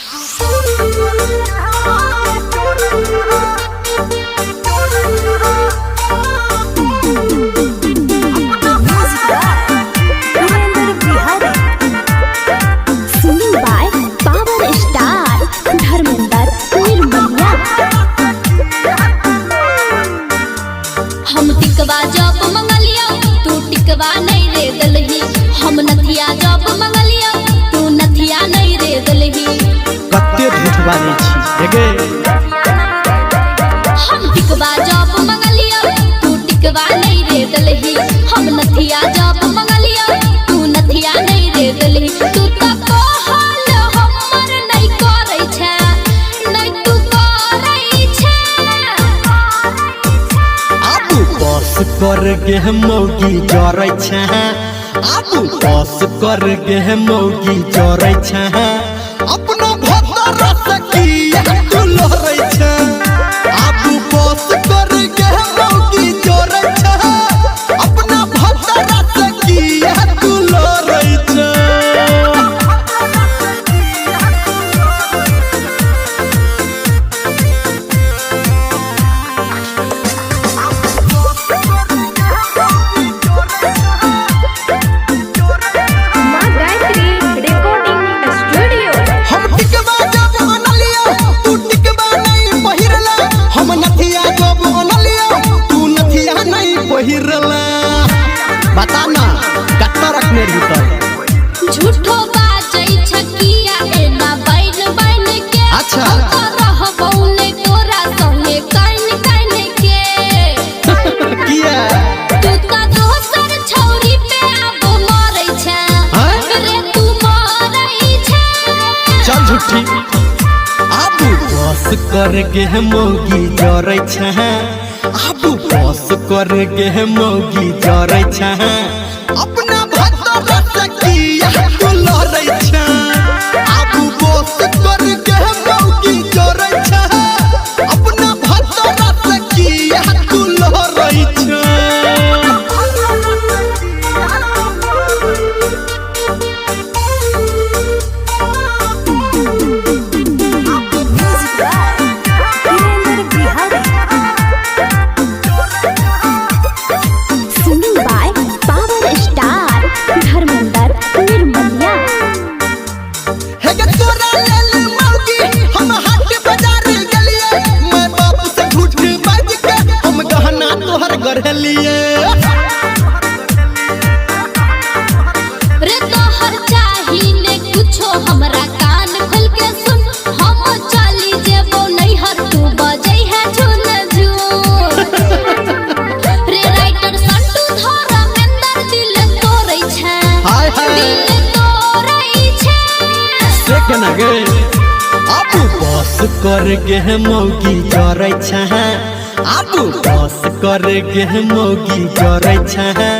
हम टिकवा जब मंगलिया तू टिकवा नहीं रे दलही। हम नथिया जब मंगलिया तू नथिया नहीं रे दलही। कत्ते झूठवा रे छी गे। हम टिकवा जब मंगलिया तू टिकवा नहीं रे दलही। हम नथिया जब मंगलिया तू नथिया नहीं रे दलही। तू त कहल हमर नहीं करै छै नहीं तू करै छै। आबू बस कर गे मौगी जरै छै। आबू बस कर गे मौगी जरै छै। अपना भतर सकी तू लहरै छै। आबू बस कर गे मौगी जरै छै। अपना भतर सकी तू लहरै छै। बता ना कत्ता रखने भीतर झूठो बाजै छकिया एना बैन बैन के। अच्छा रहबौ ने तोरा संगे काइन काइन के। किया तू त दोसर छौरी पे अब मरै छै रे तू मरै छै। चल झूठी। आबू बस कर गे मौगी जरै छै। आबू बस कर गे मौगी जरै छै। अपना भतर सकी तू लहरै छै। आबू बस कर गे मौगी जरै छै। अपना भतर सकी तू लहरै छै। रे तोहर चाही ने कुछो हमरा कान खोल के सुन। हम चली जेबो नैहर तू बजै है झुन झुन। रे राइटर संटू धर्मेंद्र दिल तोरै छै। दिल तोरै छै से केना गे। आबू बस कर गे मौगी जरै छै। आबू बस कर गे मौगी जरै छै।